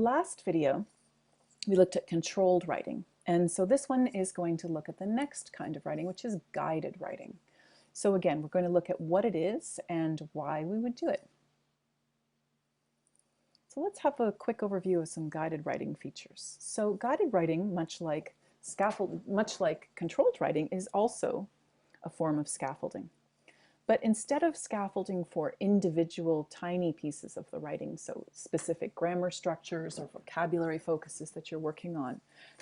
last video, we looked at controlled writing. And so this one is going to look at the next kind of writing, which is guided writing. So again, we're going to look at what it is and why we would do it. So let's have a quick overview of some guided writing features. So guided writing, much like controlled writing, is also a form of scaffolding. But instead of scaffolding for individual tiny pieces of the writing, so specific grammar structures or vocabulary focuses that you're working on,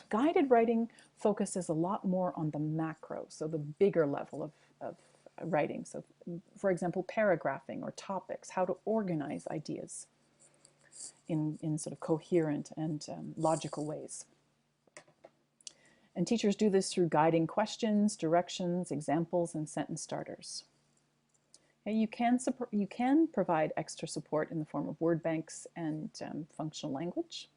guided writing focuses a lot more on the macro, so the bigger level of writing. So for example, paragraphing or topics, how to organize ideas in sort of coherent and logical ways. And teachers do this through guiding questions, directions, examples, and sentence starters. You can provide extra support in the form of word banks and functional language.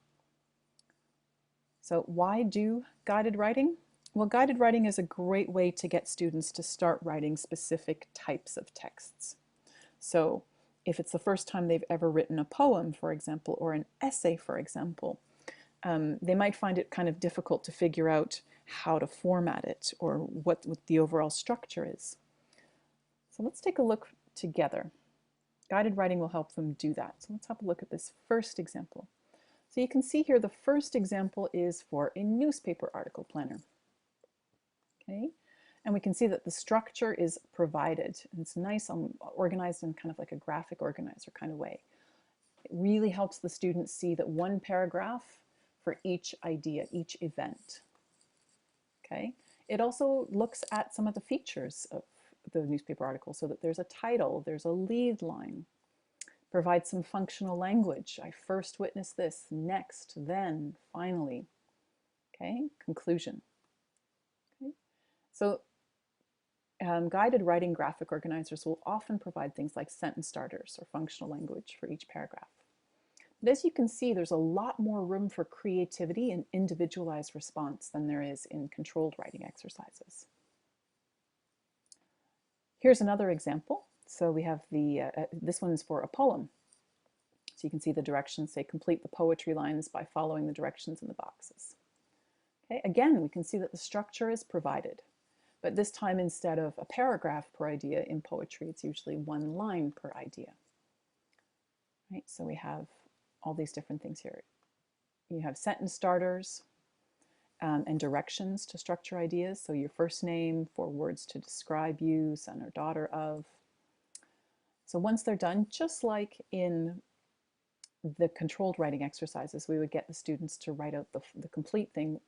So why do guided writing? Well, guided writing is a great way to get students to start writing specific types of texts. So if it's the first time they've ever written a poem, for example, or an essay, for example, they might find it kind of difficult to figure out how to format it or what the overall structure is. So let's take a look together. Guided writing will help them do that. So let's have a look at this first example. So you can see here the first example is for a newspaper article planner. Okay, and we can see that the structure is provided. It's nice, organized in kind of like a graphic organizer kind of way. It really helps the students see that one paragraph for each idea, each event. Okay, it also looks at some of the features of the newspaper article, so that there's a title, there's a lead line, provides some functional language. I first witnessed this, next, then, finally. Okay, conclusion. Okay. So guided writing graphic organizers will often provide things like sentence starters or functional language for each paragraph. But as you can see, there's a lot more room for creativity and individualized response than there is in controlled writing exercises. Here's another example. So we have this one is for a poem. So you can see the directions say complete the poetry lines by following the directions in the boxes. Okay, again, we can see that the structure is provided, but this time instead of a paragraph per idea in poetry, it's usually one line per idea. Right, so we have all these different things here. You have sentence starters, and directions to structure ideas. So your first name, 4 words to describe you, son or daughter of. So once they're done, just like in the controlled writing exercises, we would get the students to write out the complete thing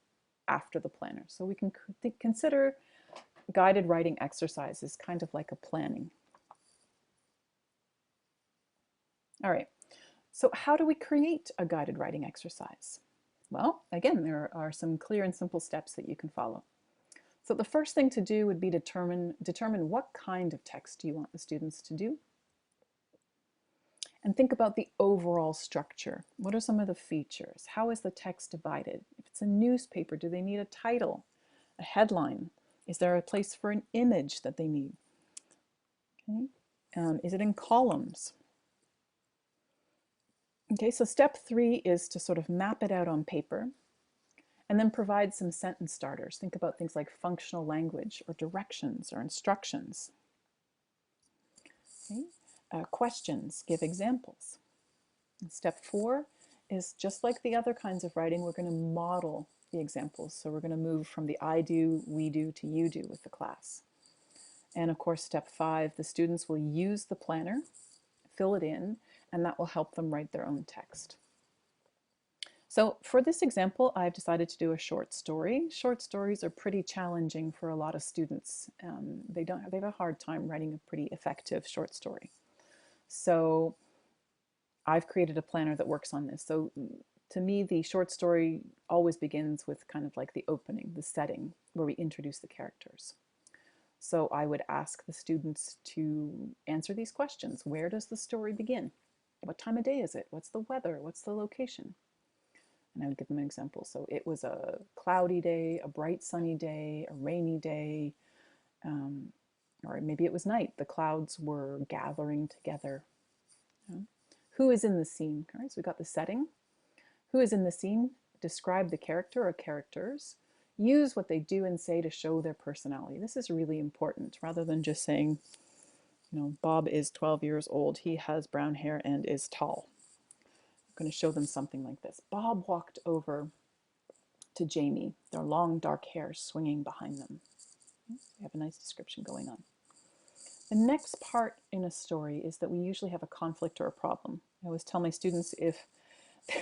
after the planner. So we can consider guided writing exercises kind of like a planning. All right, so how do we create a guided writing exercise? Well, again, there are some clear and simple steps that you can follow. So the first thing to do would be determine what kind of text do you want the students to do. And think about the overall structure. What are some of the features? How is the text divided? If it's a newspaper, do they need a title, a headline? Is there a place for an image that they need? Okay. Is it in columns? Okay, so step 3 is to sort of map it out on paper and then provide some sentence starters. Think about things like functional language or directions or instructions. Okay. Questions, give examples. And step 4 is just like the other kinds of writing, we're going to model the examples. So we're going to move from the I do, we do to you do with the class. And of course, step 5, the students will use the planner, fill it in, and that will help them write their own text. So for this example, I've decided to do a short story. Short stories are pretty challenging for a lot of students. They have a hard time writing a pretty effective short story. So I've created a planner that works on this. So to me, the short story always begins with kind of like the opening, the setting, where we introduce the characters. So I would ask the students to answer these questions. Where does the story begin? What time of day is it? What's the weather? What's the location? And I would give them an example. So it was a cloudy day, a bright sunny day, a rainy day, or maybe it was night. The clouds were gathering together. Who is in the scene? All right, so we got the setting. Who is in the scene? Describe the character or characters. Use what they do and say to show their personality. This is really important, rather than just saying, Bob is 12 years old, he has brown hair and is tall. I'm going to show them something like this. Bob walked over to Jamie, their long dark hair swinging behind them. We have a nice description going on. The next part in a story is that we usually have a conflict or a problem. I always tell my students, if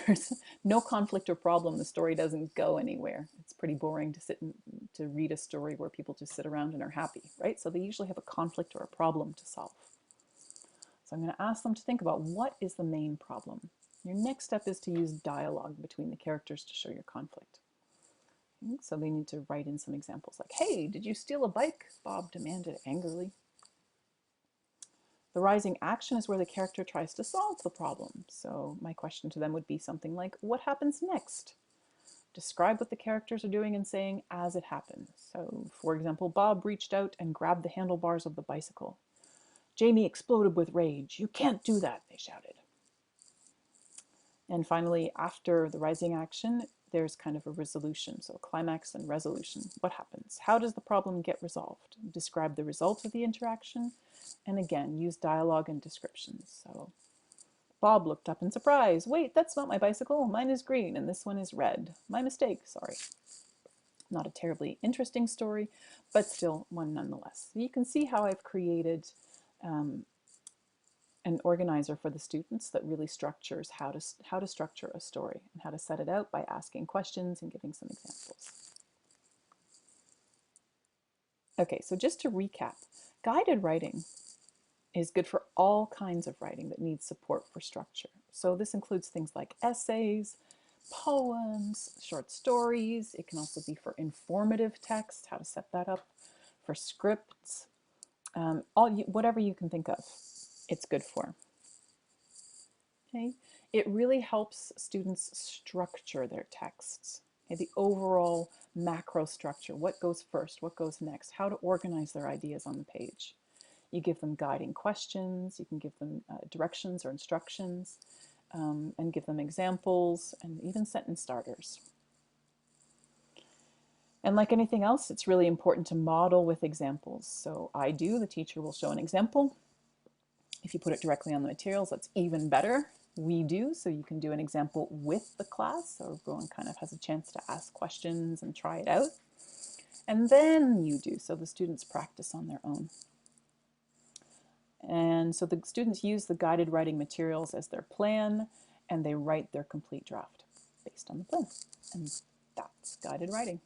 there's no conflict or problem, the story doesn't go anywhere. It's pretty boring to sit and to read a story where people just sit around and are happy, right? So they usually have a conflict or a problem to solve. So I'm going to ask them to think about, what is the main problem? Your next step is to use dialogue between the characters to show your conflict. Okay, so they need to write in some examples like, "Hey, did you steal a bike?" Bob demanded angrily. The rising action is where the character tries to solve the problem. So my question to them would be something like, what happens next? Describe what the characters are doing and saying as it happens. So, for example, Bob reached out and grabbed the handlebars of the bicycle. Jamie exploded with rage. "You can't do that," they shouted. And finally, after the rising action, there's kind of a resolution. So climax and resolution. What happens? How does the problem get resolved? Describe the result of the interaction. And again, use dialogue and descriptions. So Bob looked up in surprise. "Wait, that's not my bicycle. Mine is green and this one is red. My mistake, sorry." Not a terribly interesting story, but still one nonetheless. So you can see how I've created an organizer for the students that really structures how to structure a story and how to set it out by asking questions and giving some examples. Okay, so just to recap, guided writing is good for all kinds of writing that needs support for structure. So this includes things like essays, poems, short stories. It can also be for informative text, how to set that up, for scripts, whatever you can think of, it's good for. Okay? It really helps students structure their texts. Okay? The overall macro structure, what goes first, what goes next, how to organize their ideas on the page. You give them guiding questions, you can give them directions or instructions, and give them examples and even sentence starters. And like anything else, it's really important to model with examples. So the teacher will show an example. If you put it directly on the materials, that's even better. We do, so you can do an example with the class, so everyone kind of has a chance to ask questions and try it out. And then you do, so the students practice on their own. And so the students use the guided writing materials as their plan, and they write their complete draft based on the plan. And that's guided writing.